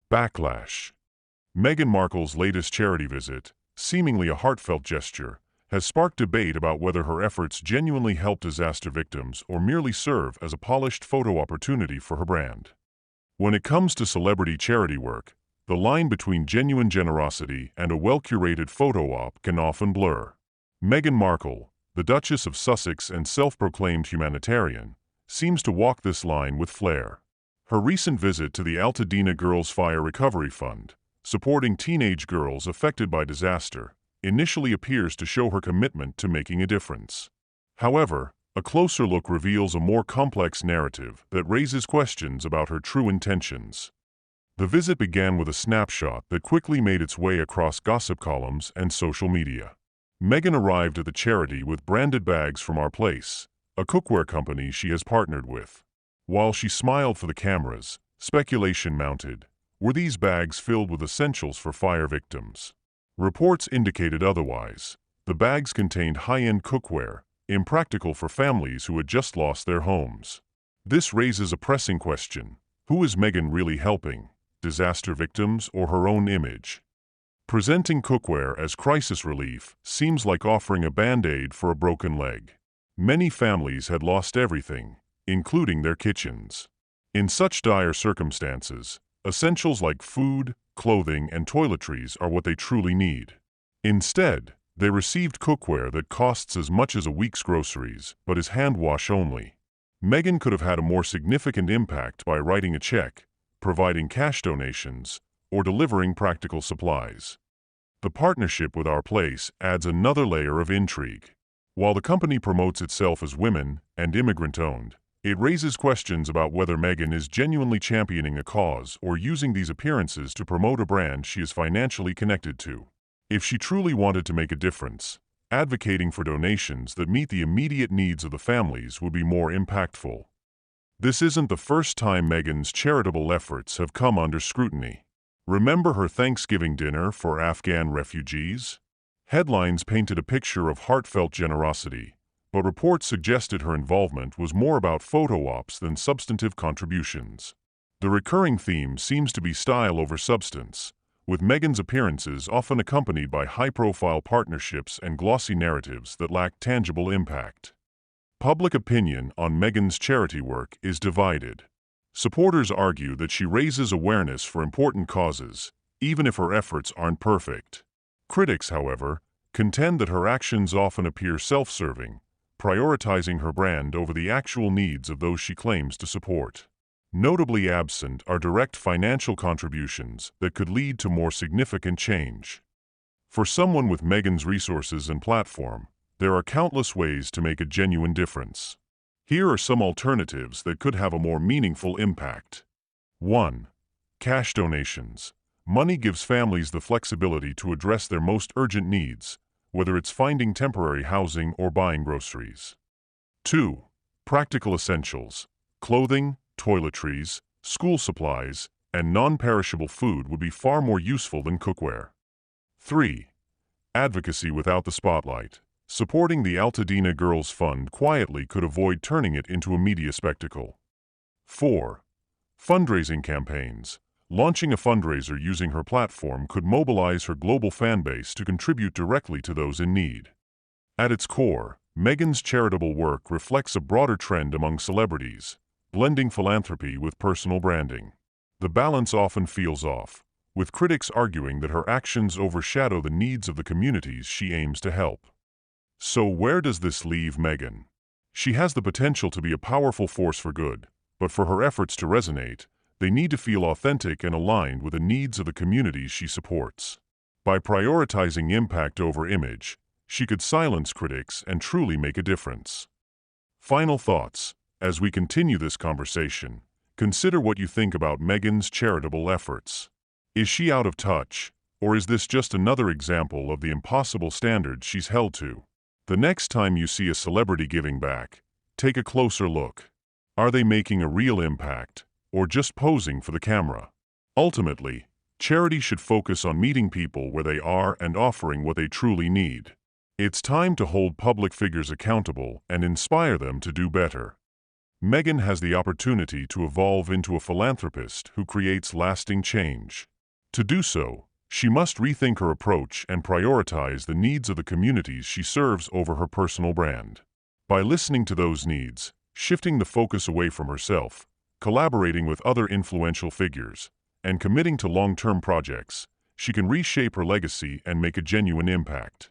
Backlash. Meghan Markle's latest charity visit, seemingly a heartfelt gesture, has sparked debate about whether her efforts genuinely help disaster victims or merely serve as a polished photo opportunity for her brand. When it comes to celebrity charity work, the line between genuine generosity and a well-curated photo op can often blur. Meghan Markle, the Duchess of Sussex and self-proclaimed humanitarian, seems to walk this line with flair. Her recent visit to the Altadena Girls' Fire Recovery Fund, supporting teenage girls affected by disaster, initially appears to show her commitment to making a difference. However, a closer look reveals a more complex narrative that raises questions about her true intentions. The visit began with a snapshot that quickly made its way across gossip columns and social media. Meghan arrived at the charity with branded bags from Our Place, a cookware company she has partnered with. While she smiled for the cameras, speculation mounted. Were these bags filled with essentials for fire victims? Reports indicated otherwise. The bags contained high-end cookware, impractical for families who had just lost their homes. This raises a pressing question. Who is Meghan really helping? Disaster victims or her own image? Presenting cookware as crisis relief seems like offering a band-aid for a broken leg. Many families had lost everything, including their kitchens. In such dire circumstances, essentials like food, clothing, and toiletries are what they truly need. Instead, they received cookware that costs as much as a week's groceries, but is hand wash only. Meghan could have had a more significant impact by writing a check, providing cash donations, or delivering practical supplies. The partnership with Our Place adds another layer of intrigue. While the company promotes itself as women and immigrant-owned, it raises questions about whether Meghan is genuinely championing a cause or using these appearances to promote a brand she is financially connected to. If she truly wanted to make a difference, advocating for donations that meet the immediate needs of the families would be more impactful. This isn't the first time Meghan's charitable efforts have come under scrutiny. Remember her Thanksgiving dinner for Afghan refugees? Headlines painted a picture of heartfelt generosity, but reports suggested her involvement was more about photo ops than substantive contributions. The recurring theme seems to be style over substance, with Meghan's appearances often accompanied by high-profile partnerships and glossy narratives that lack tangible impact. Public opinion on Meghan's charity work is divided. Supporters argue that she raises awareness for important causes, even if her efforts aren't perfect. Critics, however, contend that her actions often appear self-serving, prioritizing her brand over the actual needs of those she claims to support. Notably absent are direct financial contributions that could lead to more significant change. For someone with Meghan's resources and platform, there are countless ways to make a genuine difference. Here are some alternatives that could have a more meaningful impact. 1. Cash donations. Money gives families the flexibility to address their most urgent needs, whether it's finding temporary housing or buying groceries. 2. Practical essentials. Clothing, toiletries, school supplies, and non-perishable food would be far more useful than cookware. 3. Advocacy without the spotlight. Supporting the Altadena Girls' Fund quietly could avoid turning it into a media spectacle. 4. Fundraising campaigns. Launching a fundraiser using her platform could mobilize her global fanbase to contribute directly to those in need. At its core, Meghan's charitable work reflects a broader trend among celebrities, blending philanthropy with personal branding. The balance often feels off, with critics arguing that her actions overshadow the needs of the communities she aims to help. So where does this leave Meghan? She has the potential to be a powerful force for good, but for her efforts to resonate, they need to feel authentic and aligned with the needs of the communities she supports. By prioritizing impact over image, she could silence critics and truly make a difference. Final thoughts. As we continue this conversation, consider what you think about Meghan's charitable efforts. Is she out of touch, or is this just another example of the impossible standards she's held to? The next time you see a celebrity giving back, take a closer look. Are they making a real impact, or just posing for the camera? Ultimately, charity should focus on meeting people where they are and offering what they truly need. It's time to hold public figures accountable and inspire them to do better. Meghan has the opportunity to evolve into a philanthropist who creates lasting change. To do so, she must rethink her approach and prioritize the needs of the communities she serves over her personal brand. By listening to those needs, shifting the focus away from herself, collaborating with other influential figures, and committing to long-term projects, she can reshape her legacy and make a genuine impact.